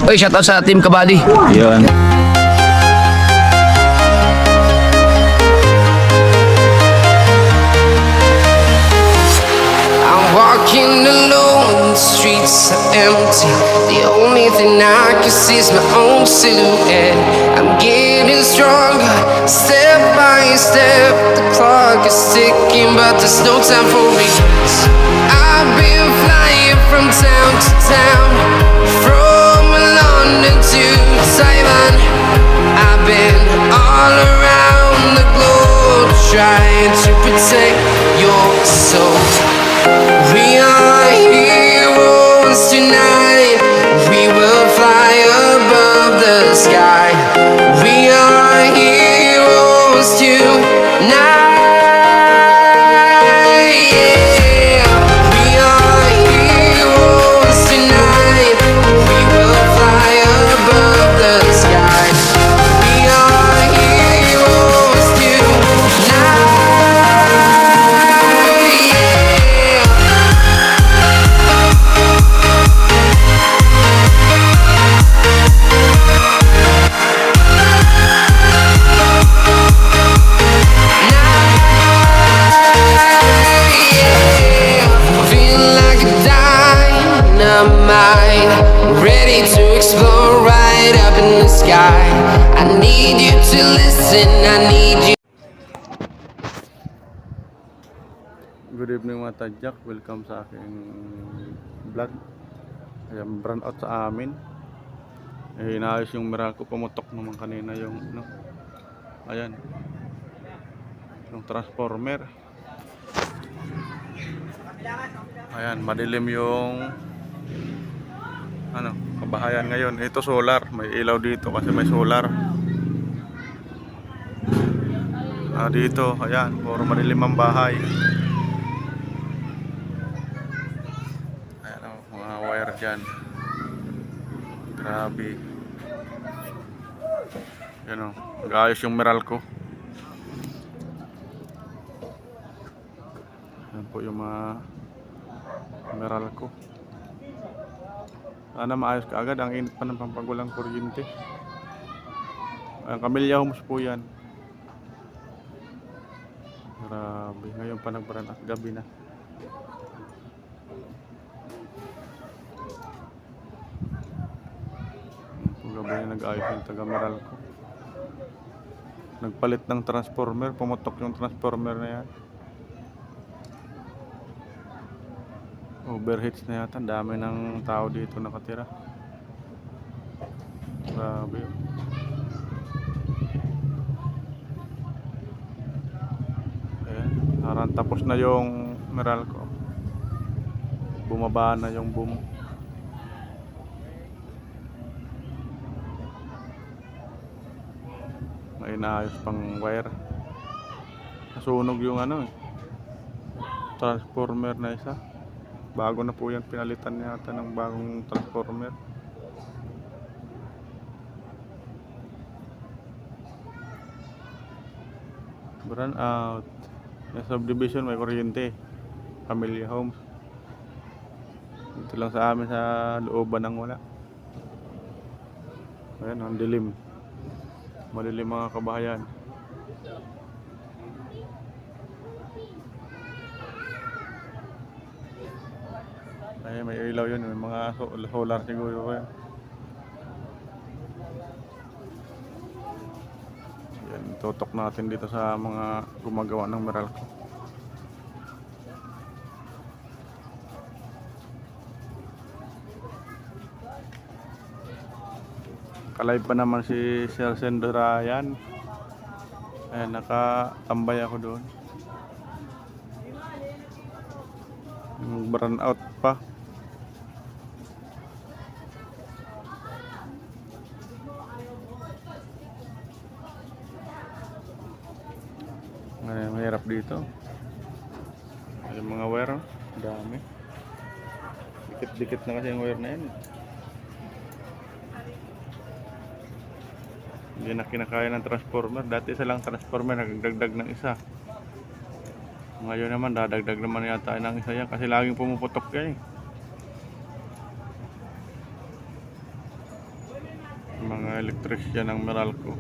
Oy, shoutout sa Team Kabady. Yun. I'm walking alone, the streets are empty. The only thing I can see is my own silhouette. I'm getting stronger, step by step. The clock is ticking, but there's no time for regrets. I've been flying from town to town, from London to Taiwan. I've been all around the globe, trying to protect your soul. We are heroes tonight. We will fly above the sky. We are heroes tonight. Yeah. We are heroes tonight. We will fly above the sky. We are heroes tonight. Yeah. Feel like a dynamite, ready to explode right up in the sky. I need you to listen, I need you. Good evening mga tadyak. Welcome sa aking vlog. Ayan, brand out sa amin. Inayos yung Meralco. Pumutok naman kanina yung ayan, yung transformer. Ayan, madilim yung kabahayan ngayon. Ito solar, may ilaw dito kasi may solar. Dito, ayan, puro madilim ang bahay. Ayan mga wire dyan. Grabe. Ayan nag-ayos yung Meralco. Ayan po yung mga Meralco. Sana maayos ka agad. Ang init pa ng pampagulang kuryente. Ang Camellia Homes po yan. Grabe. Ngayon pa nagbaran at gabi na. Gabi na nag-ayos yung taga Meralco. Nagpalit ng transformer. Pumutok yung transformer na yan. Overheats na yata. Dami ng tao dito nakatira. Grabe. Ayan. Parang tapos na yung Meralco. Bumaba na yung boom. May inaayos pang wire. Nasunog yung transformer na isa. Bago na po yan, pinalitan yata ng bagong transformer. Burn out. Yung subdivision may kuryente. Camellia Homes. Ito lang sa amin sa looban ng wala. Ayan, ang dilim. Malilim mga kabahayan. Ay, may ilaw yun, may mga solar siguro yan. Yan, tutok natin dito sa mga gumagawa ng Meralco. Kalive pa naman si Sir Sendora yan. Ayan, nakatambay ako doon. Burn out pa. Mahirap dito. Yung mga wire, dami. Dikit-dikit na kasi yung wire na yan. Hindi na kinakaya ng transformer. Dati isa lang transformer, nagdagdag ng isa. Ngayon naman dadagdag naman yata ng isa yan kasi laging pumuputok yan eh. mga electrician ng Meralco.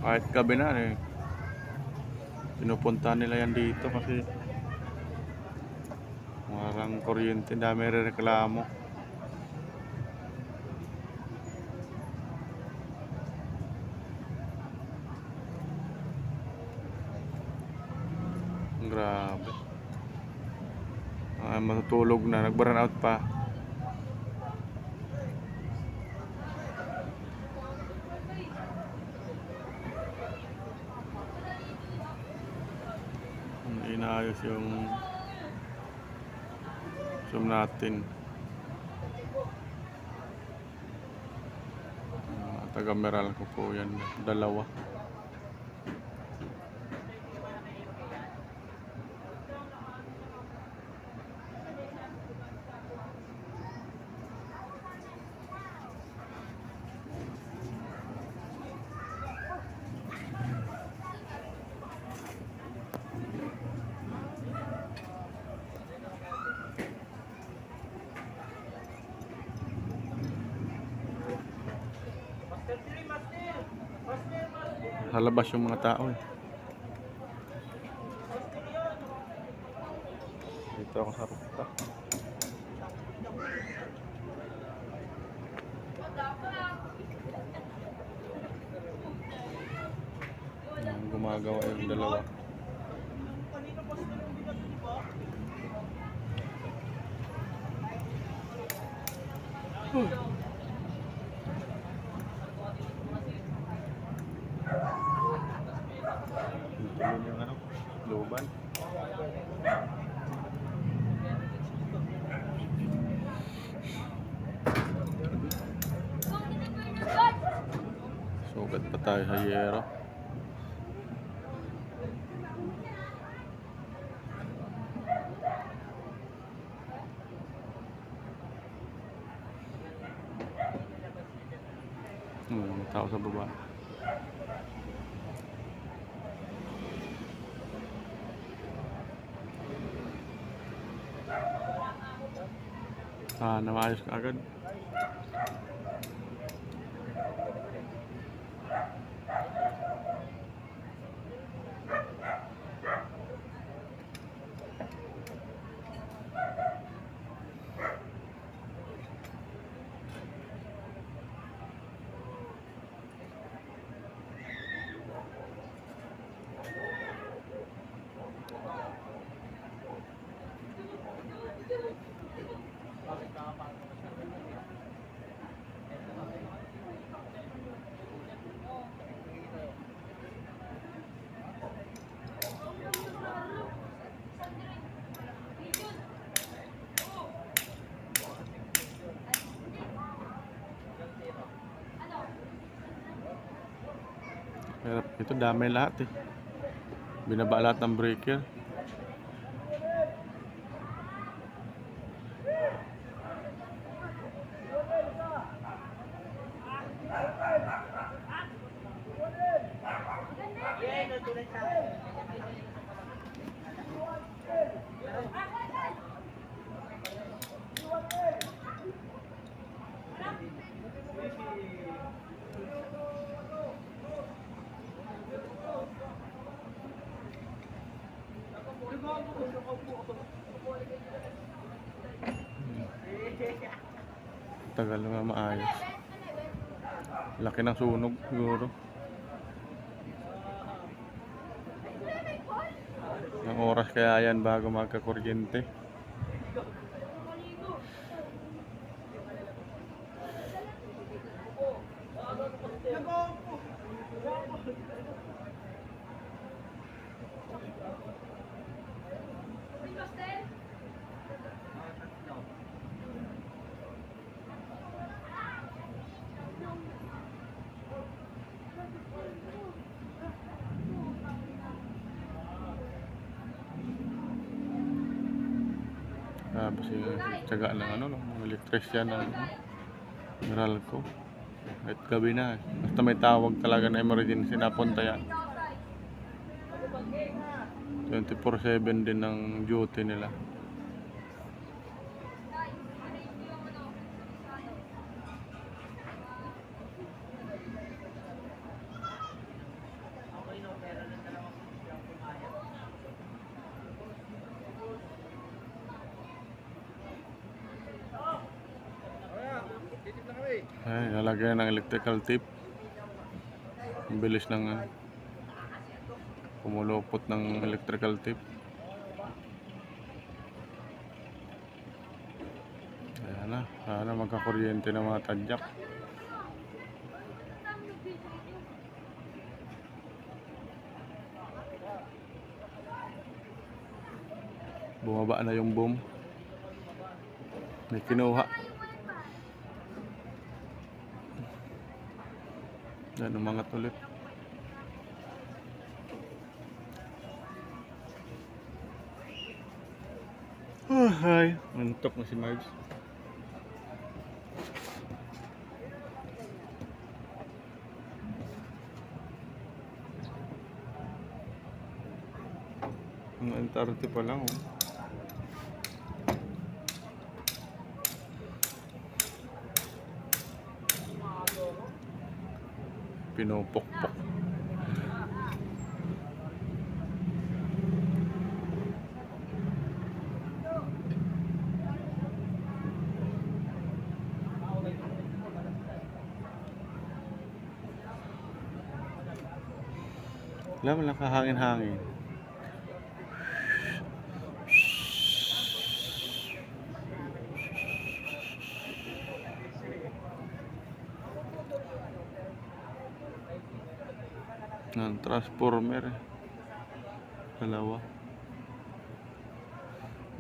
Kahit gabi na eh, pinupunta nila yan dito kasi walang kuryente, dami reklamo. Grabe. Matutulog na, nag-burn out pa. Inaayos yung zoom natin. Taga Meralco po yan, dalawa. Sa labas yung mga tao eh. Dito ako sa rooftop. Gumagawa yung dalawa. Tuloy yung ano, luban. Sugat pa tayo sa yero. May tao sa baba. Namayos ka agad. Pero ito dami lahat eh. Binaba lahat ng breaker. Tagal na maayos. Laki ng sunog siguro. Ang oras kaya yan bago magkakuryente. Tapos yung tiyaga ng ano, ng electrician ng Meralco. Kahit gabi na, basta may tawag talaga na emergency, napunta yan. 24/7 din ng duty nila. Ay, lalagyan ng electrical tape. Ang bilis ng pumulupot ng electrical tape. Ayan na, sana magkakuryente ng mga tadyak. Bumaba na yung boom. May kinuha. Yan, umangat ulit. Oh, hi. Mantok na si Marge. Ang Antarte pa lang, oh. Pinupokpok. Wala, walang kahangin-hangin. Ng transformer. Dalawa.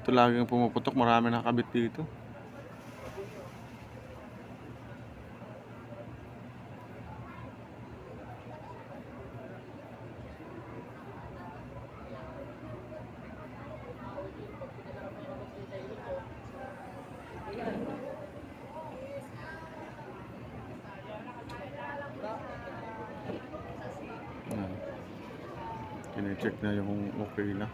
Ito laging pumuputok. Marami nakakabit dito. Kine-check na yung okay na.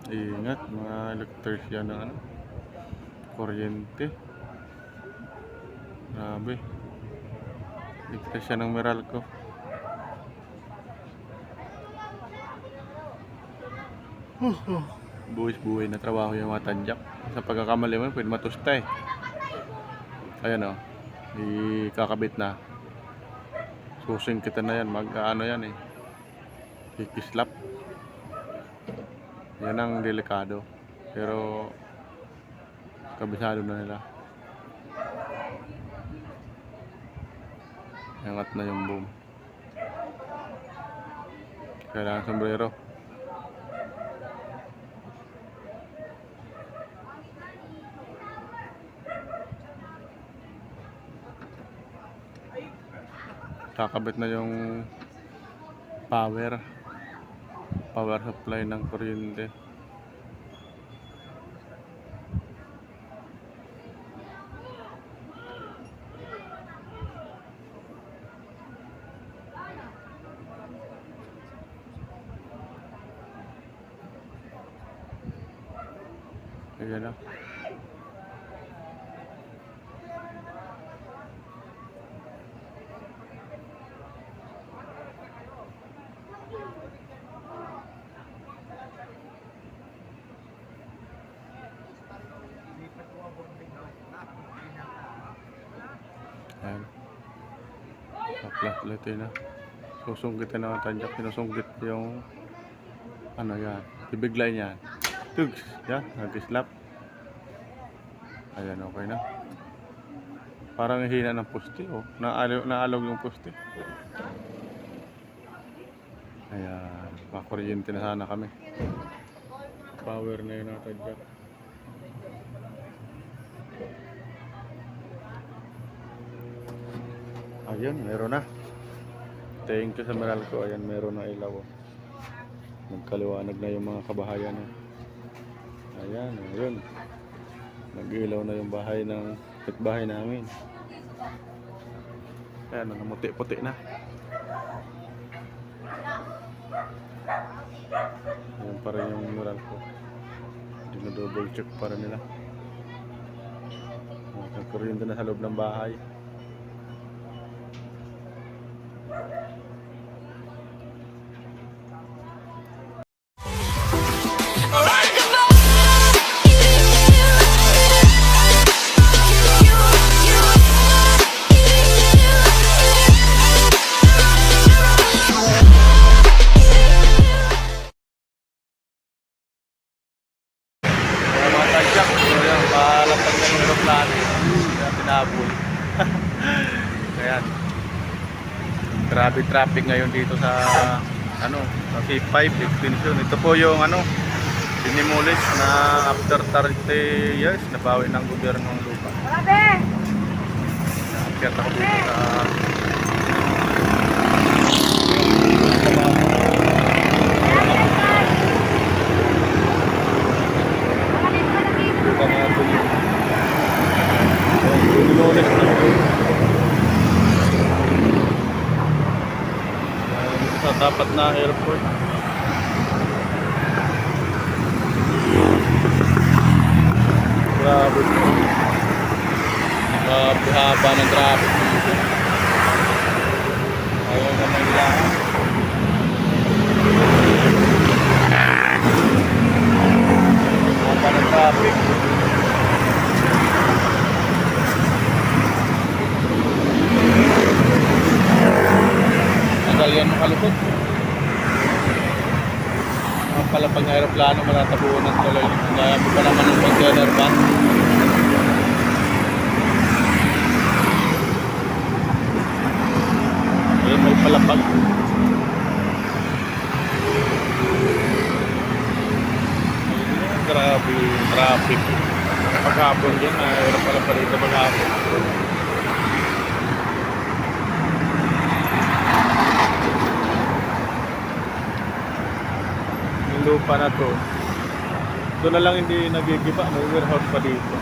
Ingat mga electrician ng kuryente. Grabe. Electrician ng Meralco. Buwis-buhay na trabaho yung mga tadyak. Sa pagkakamali mo, pwede matusta eh. Ayan o. Ikakabit na. Susing kita na yan. Mag-ano yan eh. Kikislap. Yan ang delikado. Pero kabisado na nila. Angat na yung boom. Kailangan sombrero. Kakabit na yung power supply ng kuryente. Ayan na. Ayan. Flat na. Susunggitin na ang tadyak. Sinusunggit yung ano yan. Ibigla niyan. Tugs. Yan. Nag-slap. Ayan. Okay na. Parang hina ng poste. Oh. Naalog yung poste. Ayan. Pakuryente na sana kami. Power na yun ang tadyak. Ayun, meron na. Thank you sa Meralco. Ayan, meron na ilaw. Nagkaliwanag na yung mga kabahayan. Ayan, ayun. Nag-ilaw na yung bahay ng kapitbahay namin. Ayan, namuti-puti na. Ayan pa pa rin yung mural ko. Double check pa rin nila. Nagkuryente na sa loob ng bahay. Mga tadyak, yung palapag na yung aeroplano. Kaya tinabol. Ayan. Grabe traffic ngayon dito sa sa C5 extension. Ito po yung dinimulis na after 30 years nabawi ng gobyerno ng lupa. Akyat ako dito sa dinimulis na sa tapat na airport. Grabe po. Haba ng traffic dito. Ayaw naman nila. Haba ng traffic. Tagal yan makalupot. Ang palapag ng aeroplano matatabunan ng tuloy. Kaya mo pa naman ng container van. Ayun, may palapag. Ayun, grabe yung traffic. Paghapon dyan, mayroon pala pa rito paghapon. Yung lupa na to, doon na lang hindi nagigiba, may warehouse pa dito.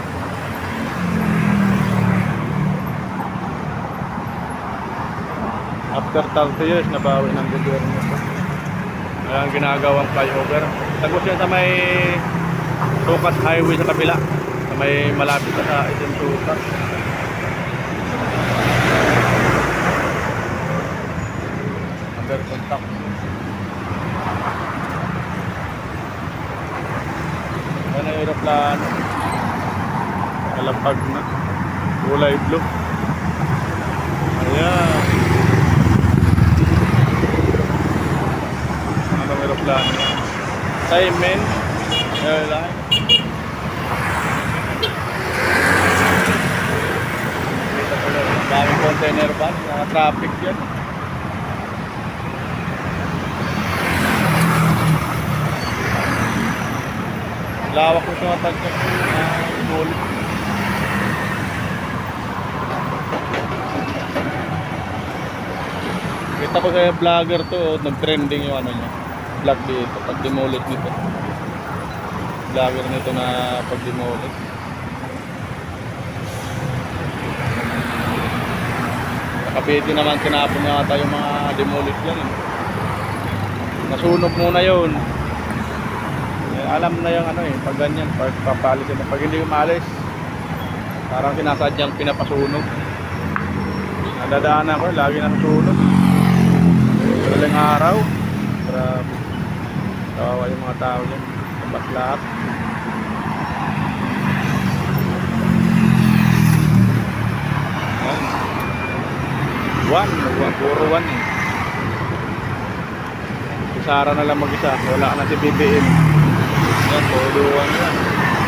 After 30 years, nabawi ng gobyerno ito. Kaya ang ginagawang flyover. Tagos yan sa may Tukas Highway sa kabila. Sa may malapit na sa SM Tukas. Under contact. Yan ang aeroplano. Kalapag na. Kulay blue. Ayan. Anong aeroplano yan? Taimen Airline. Kita ko lang. Daming container van. Naka-traffic yan. Lawak ko sa matagsak ko. Bulit. Kita ko sa vlogger to, nag-trending yung niya, vlog dito, pag-demolish nito. Vlogger nito na pag-demolish. Nakapiti naman sinapon nga tayo mga demolish yan. Nasunog muna yun. Alam na yung pag ganyan, pag papalis na, pag hindi umalis, parang sinasadyang pinapasunog. Nadadaanan ko, lagi nasusunog. Madaling araw. Grabe. Kawawa yung mga tao dyan. Kabas lahat. Puro one eh. Si Sara na lang mag-isa. Wala na si BBM. Yan, puro one yan.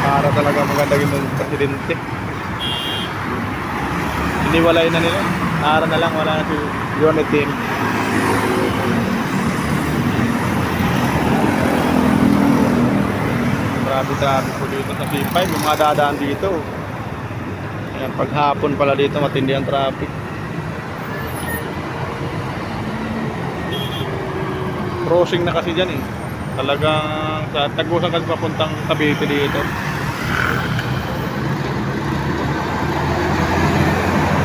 Para talaga maganda yung presidente. Iniwalay na nila. Sara na lang, wala na si Unitin. Grabe traffic po dito sa C5, yung mga dadaan dito. Ayan, paghapon pala dito matindi ang traffic. Crossing na kasi dyan eh. Talagang sa Tagusan kasi papuntang Cavite dito.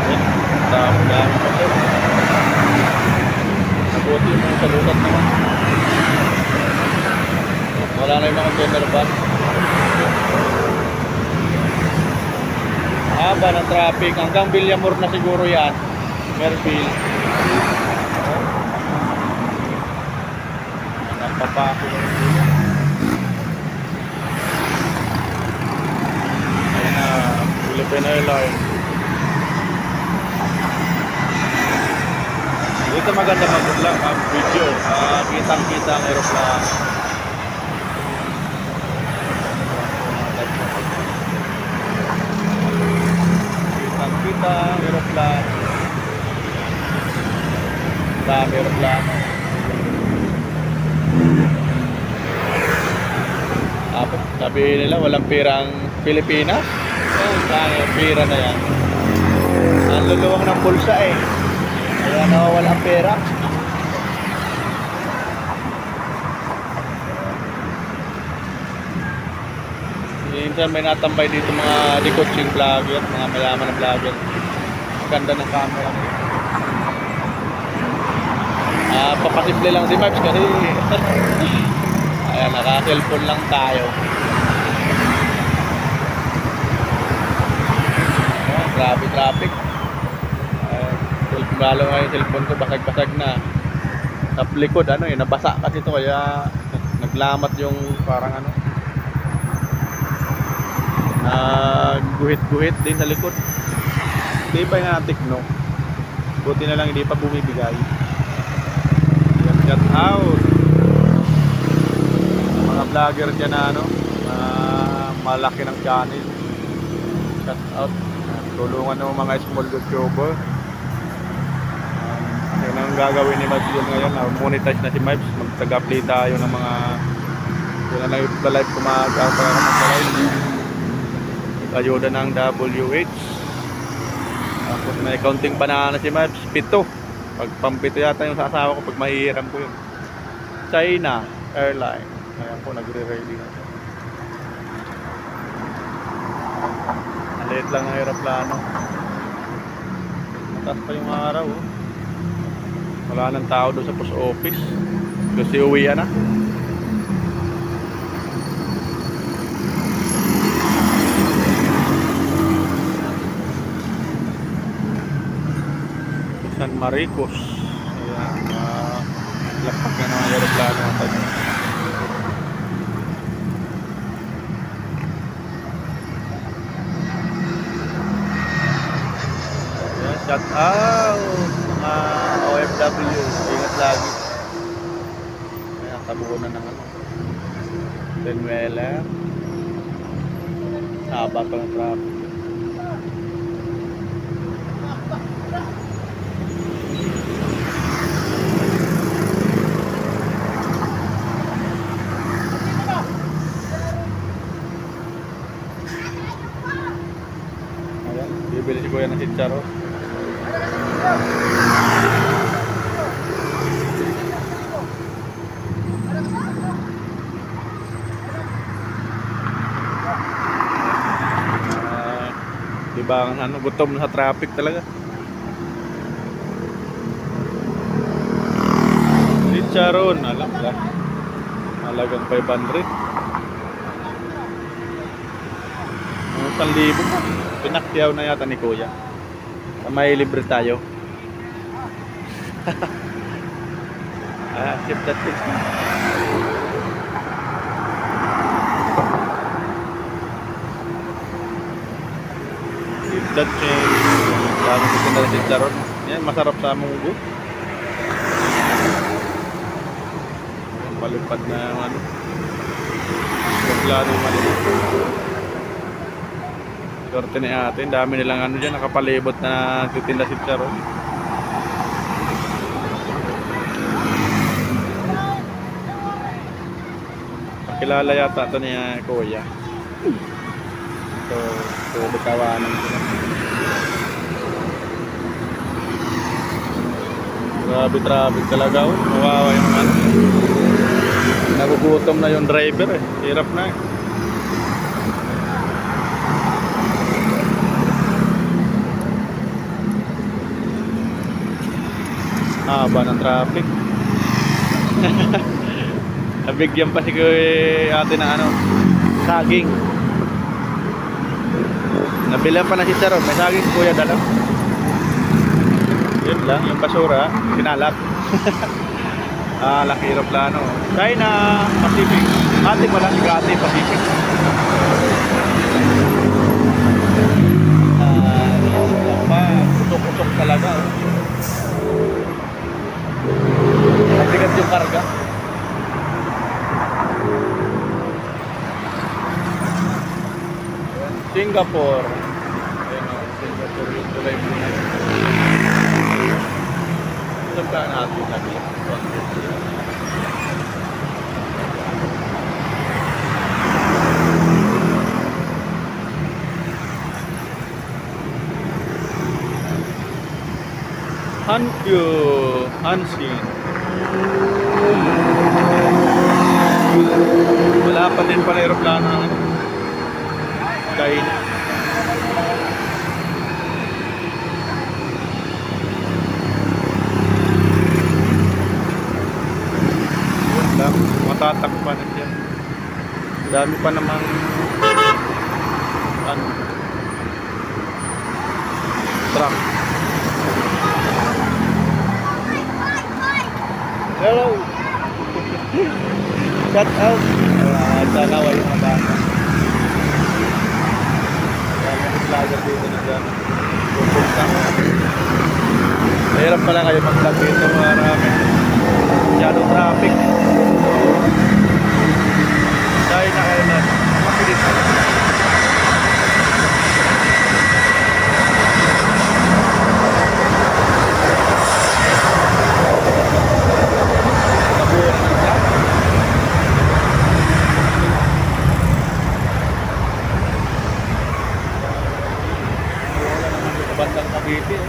Ayan, dami pa ito. Nabuti yung mga salukat naman. Wala na yung mga container van. Haba ng traffic. Hanggang Villamor na siguro yan. Merville. Napapako. Ayan na. Philippine Airlines. Dito maganda mag-vlog, mag-video. Kitang-kita ang aeroplano. Kitang-kita ang aeroplano. Dami aeroplano. Sabihin nila walang pirang Pilipinas. Saan yung pira na yan? Ang luluwang ng bulsa eh. Kaya nawawala ang pera. Minsan may natambay dito mga dikotsing vlogger, mga mayaman na vlogger. Ganda ng camera. Papasimple lang si Mipes kasi ayan, naka-cellphone lang tayo. Ayan, grabe traffic. Lalo nga yung cellphone ko, basag-basag na. Sa likod, nabasa kasi ito, kaya naglamat yung parang guhit-guhit din sa likod. Hindi pa yung atik, no? Buti na lang hindi pa bumibigay. Shout out mga vlogger dyan na malaki ng channel. Shout out. Tulungan ng mga small YouTuber. Yan ang gagawin ni Mipes yun ngayon. Monetize na si Mipes. Mag-update tayo ng mga yun na lang yung live kumagkakapag-live. Ayuda ng WH. Tapos may counting banana si Mipes. 7. Pag pampito yata yung sasawa ko pag mahihiram ko yun. China Airline. Ayan po, nagre-ready na siya. Maliit lang ang aeroplano. Mataas pa yung araw. Wala nang tao doon sa post office. Kasi uwi na. San Marcos. Ayan, lapak na ng aeroplano natin. Ayan, shout out mga OFW. Ingat lagi. Ayan, tabunan ng Tenwela. Haba pa ng traffic. Bibili si Kuya ng chicharo. Diba ang gutom sa traffic talaga. Chicharon, alam ka. Halagang 500. 1,000 pa. Pinaktiyaw na yata ni Kuya. May libre tayo. Sip that sip. Sip that change. Lalo ko na si Charon. Yan, masarap sa munggo. Palipad na Baglado yung malipad. Sorte ni ate, dami nilang dyan, nakapalibot na titinda si Charon. Pakilala yata ito ni Kuya. So bikawanan sila. Grabe traffic talaga. Mawawa yung nagugutom na yung driver eh. Hirap na eh. Haba ng traffic. Nabigyan pa si ate na ano, saging. Nabilan pa na si Sir, may saging si kuya dala. Yun lang, yung basura, sinalat. Laki aeroplano. China, Pacific. Ate pala, si Ate Pacific. Kutok-kutok talaga. Mabigat yung karga. Singapore. Ayan o, Singapore yung tulay mo na yun. Saan ka natin lagi? Hankyu, Hanshin. Wala pa din pala aeroplano ng ano, China. Yun lang, matatakpan na siya. Dami pa namang ano, truck. Hello! Shout out! Sana wala yung mga bata. Maraming vlogger dito na dyan. Pupunta. Mahirap pala kayo mag-vlog dito, marami. Masyadong traffic. Dahil na kayo na mapilit. Bandang Cavite eh.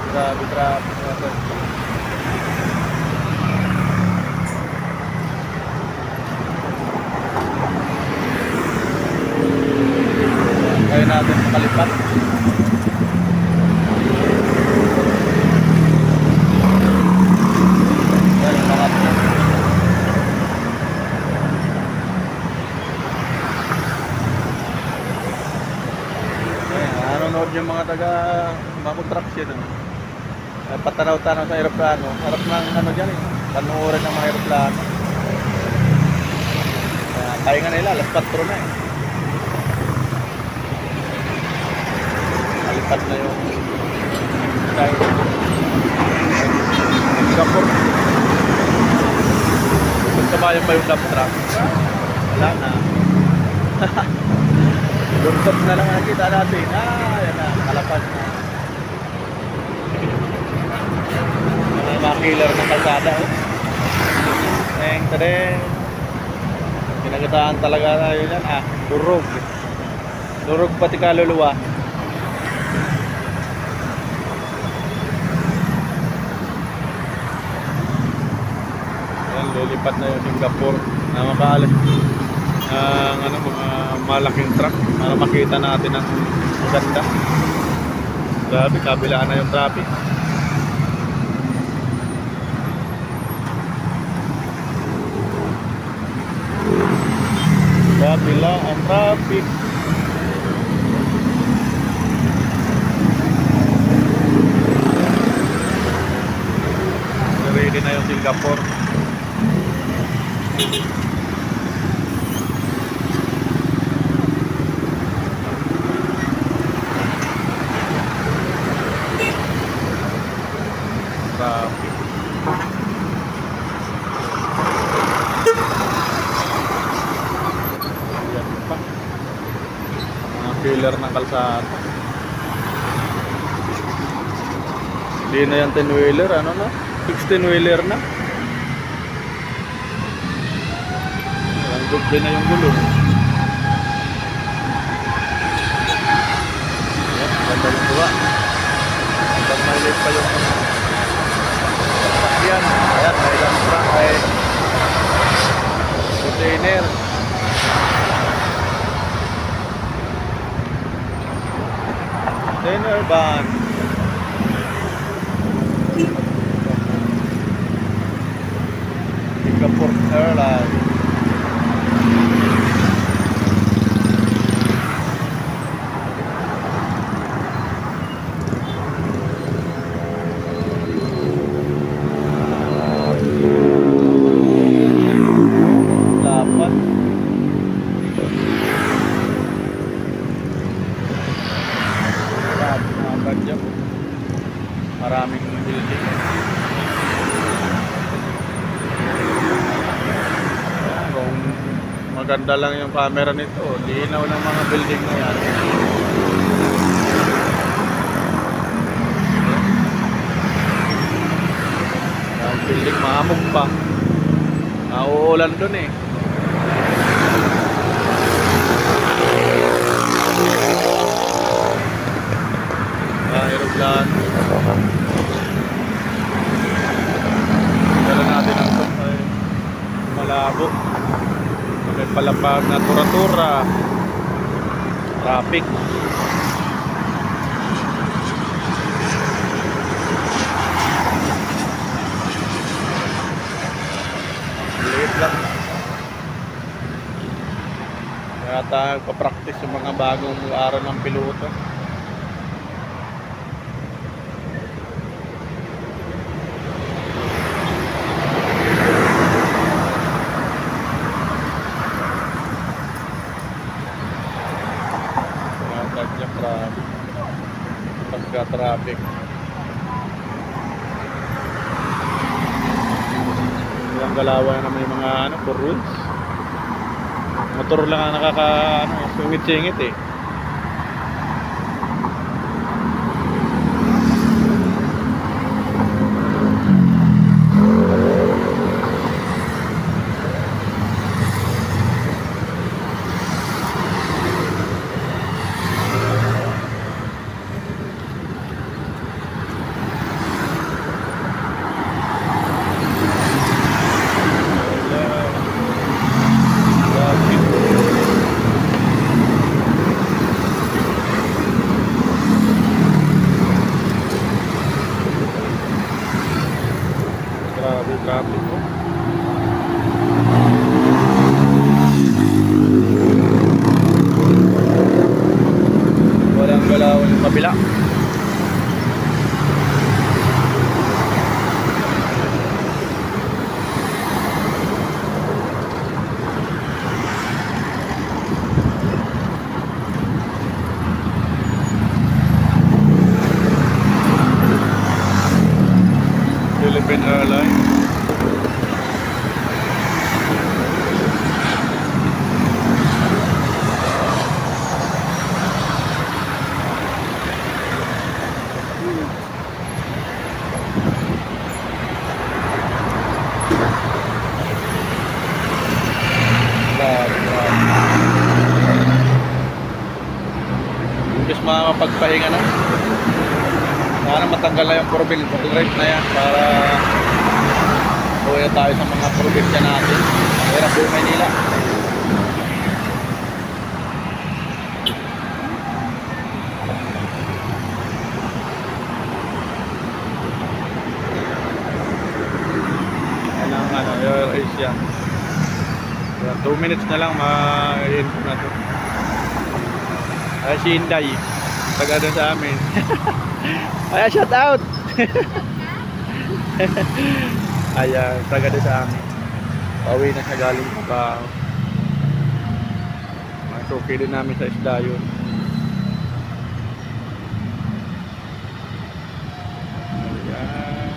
Grabe traffic natin. Kaya natin makalipat. Yan, mga nanonood yung mga taga mamutrucks yun. Patanaw-tanaw sa aeroplano. Harap ng ano dyan eh. Panuorin ng mga aeroplano. Kaya nga nila, alas 4 na eh. Malipat na yung Singapore. Kung sabayan pa yung dump truck, wala na. Luntok na lang nakita natin. Yan na, kalapan na. Mga killer ng kalsada. Tadeng. Kinagataan talaga tayo yan. Durog. Durog pati kaluluwa. Yan, lilipat na yung Singapore. Na makaalis ang mga malaking truck para makita natin ang maganda. Grabe, kabilaan na yung traffic. Kabila ang traffic. Ready na yung Singapore. Traffic. Yan pa. Mga killer ng kalsada. Hindi na yan 10-wheeler, ano na? 16-wheeler na. Ang doble na yung gulong. Yan, ganda yung buwa. Hanggang maliit pa yung yan. Ayan, may ilang truck ay container. Container van. Singapore Airlines. Dapat. Grabe mga badyak. Maraming building. Kung maganda lang yung camera nito, linaw ng mga building na yan. Yung building maamog pa. Nauulan dun eh. Aeroplano. Dala natin ang ay malabo. May palapag na tura-tura. Traffic. Liit lang. Kaya tayo pa-practice yung mga bagong araw ng piloto. Pagka-traffic. Ilang galawan na may mga for rules. Motor lang ang sungit-singit eh. Traffic ko. Walang galaw yung kabila. Philippine Airlines. Imbes makapagpahinga na. Sana matanggal na yung drive na yan para uwi na tayo sa mga probinsya natin. Hirap yung Maynila. Yan ang Air Asia. 2 minutes na lang ma-end na to. Ay, si Inday. Taga doon sa amin. Ay, shout out. Ayan, taga doon sa amin. Pauwi na siya galing pa. Masuki din namin sa isda yun. Ayan.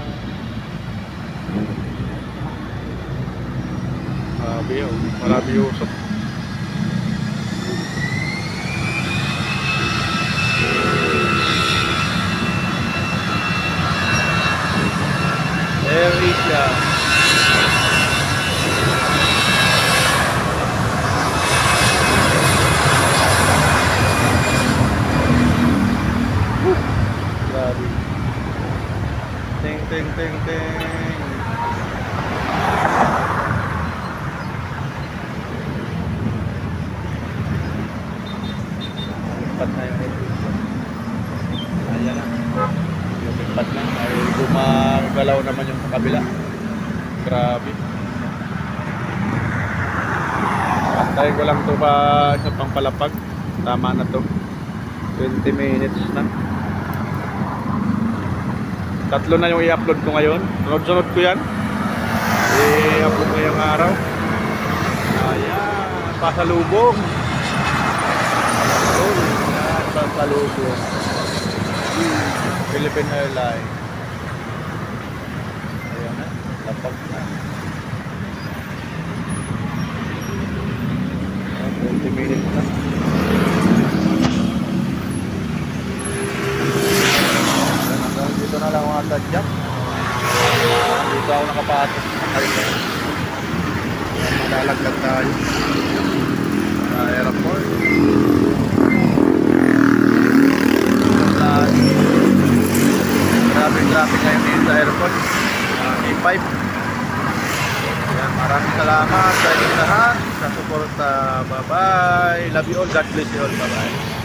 Marami usok. Air Asia. Grabe. Ting ting ting ting. Lipat na yung ayan na. Lipat na. Ay gumagalaw naman yung kabila. Grabe. Tayo ko lang to pa sa pampalapag. Tama na to. 20 minutes na. Tatlo na yung i-upload ko ngayon. Sunod-sunod ko yan. I-upload ngayong araw. Ayan. Pasalubong. Ayan. Pasalubong. Philippine Airlines. Ayan na. Lapag na. 20 minutes na. Dito na lang mga tadyak. Dito ako nakapatos. Malalaglag tayo sa airport. Grabe traffic ngayon dito sa airport. A5. Ayan, maraming salamat sa inyong lahat sa suporta. Bye bye. Love you all. God bless you all. Bye bye.